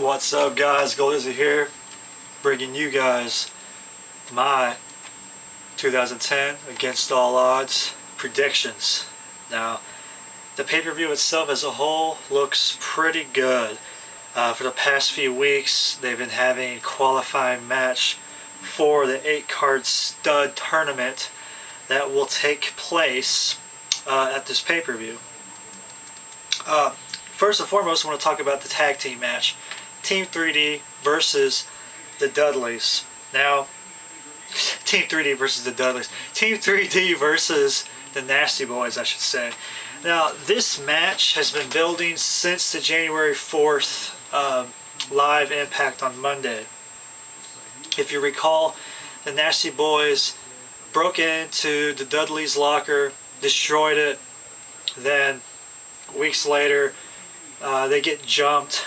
What's up, guys? Golizzy here, bringing you guys my 2010 Against All Odds predictions. Now, the pay-per-view itself as a whole looks pretty good. For the past few weeks, they've been having a qualifying match for the 8-card stud tournament that will take place at this pay-per-view. First and foremost, I want to talk about the tag team match. Team 3D versus the Dudleys. Now, Team 3D versus the Dudleys. Team 3D versus the Nasty Boys, I should say. Now, this match has been building since the January 4th live Impact on Monday. If you recall, the Nasty Boys broke into the Dudleys' locker, destroyed it, then weeks later they get jumped.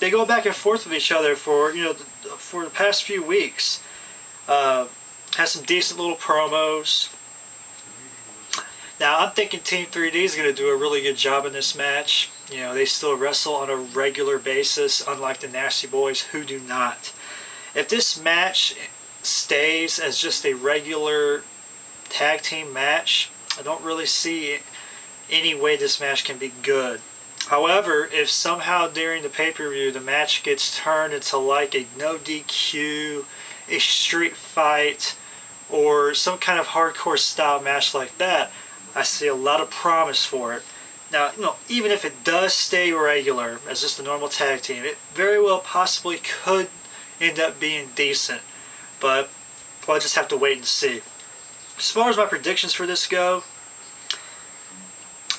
They go back and forth with each other for the past few weeks. Has some decent little promos. Now I'm thinking Team 3D is going to do a really good job in this match. They still wrestle on a regular basis, unlike the Nasty Boys, who do not. If this match stays as just a regular tag team match, I don't really see any way this match can be good. However, if somehow during the pay-per-view the match gets turned into like a no DQ, a street fight, or some kind of hardcore style match like that, I see a lot of promise for it. Now, even if it does stay regular as just a normal tag team, it very well possibly could end up being decent. But we'll just have to wait and see. As far as my predictions for this go,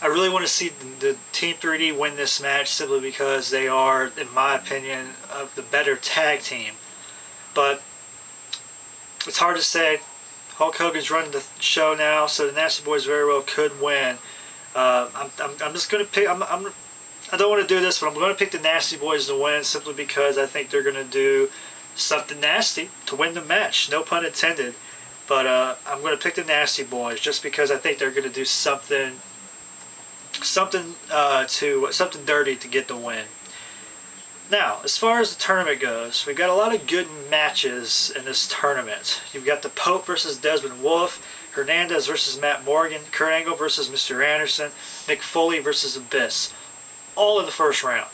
I really want to see the Team 3D win this match simply because they are, in my opinion, the better tag team. But it's hard to say. Hulk Hogan's running the show now, so the Nasty Boys very well could win. I'm just going to pick. I don't want to do this, but I'm going to pick the Nasty Boys to win simply because I think they're going to do something nasty to win the match. No pun intended. But I'm going to pick the Nasty Boys just because I think they're going to do something dirty to get the win. Now, as far as the tournament goes, we've got a lot of good matches in this tournament. You've got the Pope versus Desmond, Wolfe, Hernandez versus Matt Morgan, Kurt Angle versus Mr. Anderson, Mick Foley versus Abyss, all in the first round.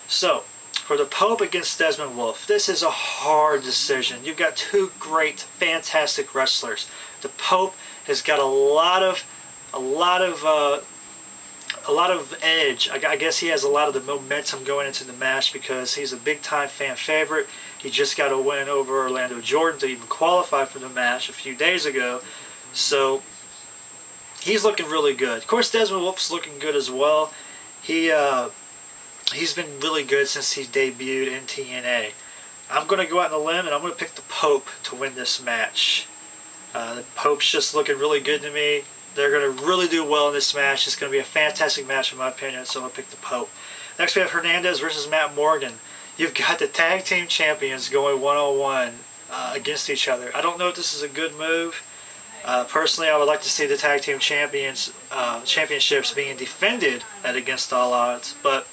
So, for the Pope against Desmond Wolfe, this is a hard decision. You've got two great, fantastic wrestlers. The Pope has got a lot of edge. I guess he has a lot of the momentum going into the match because he's a big-time fan favorite. He just got a win over Orlando Jordan to even qualify for the match a few days ago. So he's looking really good. Of course, Desmond Wolfe's looking good as well. He's been really good since he debuted in TNA. I'm going to go out on a limb and I'm going to pick the Pope to win this match. The Pope's just looking really good to me. They're going to really do well in this match. It's going to be a fantastic match in my opinion, so I'm going to pick the Pope. Next we have Hernandez versus Matt Morgan. You've got the tag team champions going one-on-one against each other. I don't know if this is a good move. Personally, I would like to see the tag team championships being defended at Against All Odds. But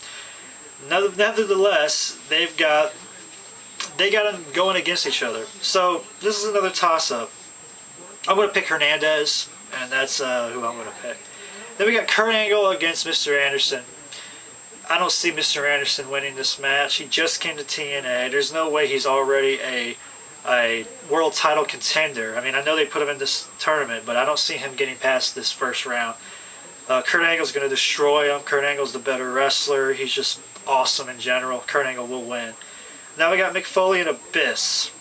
nevertheless, they got them going against each other. So this is another toss-up. I'm going to pick Hernandez. And that's who I'm going to pick. Then we got Kurt Angle against Mr. Anderson. I don't see Mr. Anderson winning this match. He just came to TNA. There's no way he's already a world title contender. I mean, I know they put him in this tournament, but I don't see him getting past this first round. Kurt Angle's going to destroy him. Kurt Angle's the better wrestler. He's just awesome in general. Kurt Angle will win. Now we got Mick Foley and Abyss.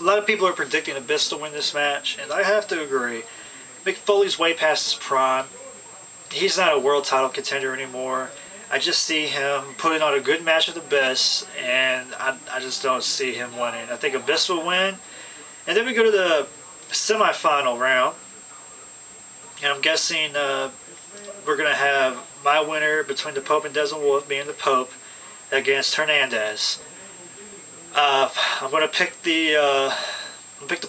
A lot of people are predicting Abyss to win this match, and I have to agree. Mick Foley's way past his prime. He's not a world title contender anymore. I just see him putting on a good match with Abyss, and I just don't see him winning. I think Abyss will win. And then we go to the semifinal round, and I'm guessing we're going to have my winner between the Pope and Desmond Wolfe being the Pope against Hernandez. I'm going to pick the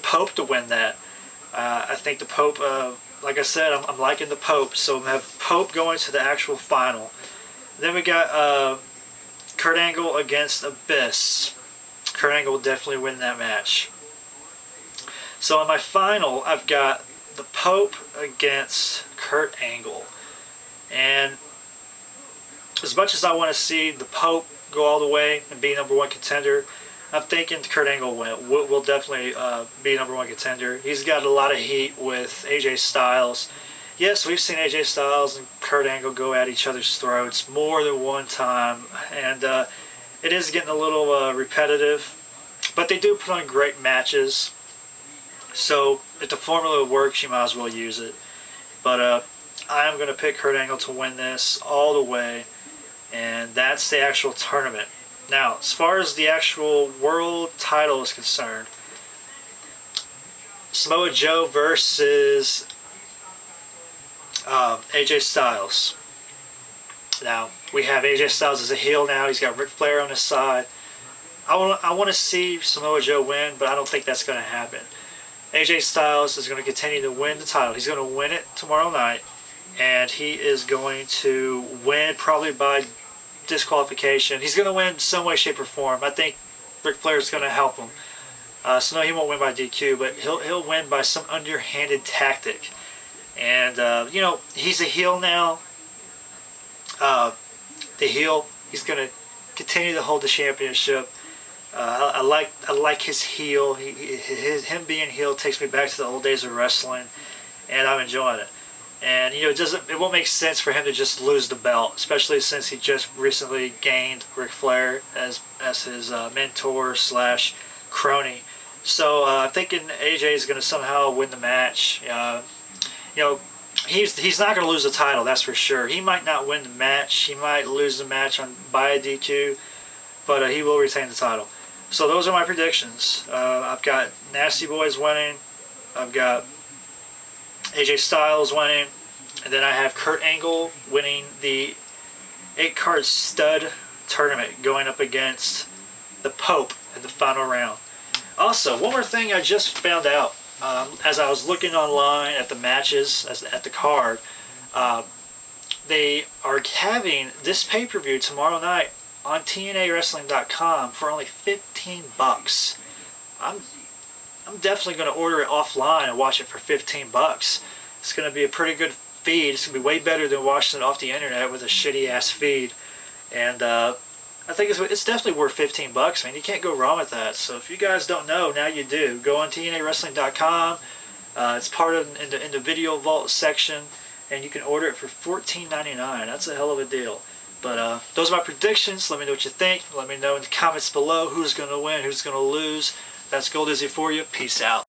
Pope to win that. I think the Pope, like I said, I'm liking the Pope, so I'm going to have Pope going to the actual final. Then we got Kurt Angle against Abyss. Kurt Angle will definitely win that match. So in my final, I've got the Pope against Kurt Angle. And as much as I want to see the Pope go all the way and be #1 contender, I'm thinking Kurt Angle will definitely be #1 contender. He's got a lot of heat with AJ Styles. Yes, we've seen AJ Styles and Kurt Angle go at each other's throats more than one time, and it is getting a little repetitive, but they do put on great matches. So if the formula works, you might as well use it. But I am going to pick Kurt Angle to win this all the way, and that's the actual tournament. Now, as far as the actual world title is concerned, Samoa Joe versus AJ Styles. Now, we have AJ Styles as a heel now. He's got Ric Flair on his side. I want to see Samoa Joe win, but I don't think that's going to happen. AJ Styles is going to continue to win the title. He's going to win it tomorrow night, and he is going to win probably by disqualification. He's going to win some way, shape, or form. I think Ric Flair is going to help him. So no, he won't win by DQ, but he'll win by some underhanded tactic. And you know, he's a heel now. The heel, he's going to continue to hold the championship. I like his heel. Him being heel takes me back to the old days of wrestling, and I'm enjoying it. And you know, it won't make sense for him to just lose the belt, especially since he just recently gained Ric Flair as his mentor / crony. So I'm thinking AJ is going to somehow win the match. You know, he's not going to lose the title, that's for sure. He might not win the match. He might lose the match by a DQ, but he will retain the title. So those are my predictions. I've got Nasty Boys winning. I've got AJ Styles winning. And then I have Kurt Angle winning the 8-card stud tournament, going up against the Pope in the final round. Also, one more thing I just found out. As I was looking online at the matches, at the card, they are having this pay-per-view tomorrow night on TNAWrestling.com for only $15. I'm definitely going to order it offline and watch it for $15. It's going to be a pretty good feed. It's going to be way better than watching it off the internet with a shitty-ass feed. And I think it's definitely worth $15. I mean, you can't go wrong with that. So if you guys don't know, now you do. Go on TNAWrestling.com. It's part of in the video vault section, and you can order it for $14.99. That's a hell of a deal. But those are my predictions. Let me know what you think. Let me know in the comments below who's going to win, who's going to lose. That's Gold Izzy for you. Peace out.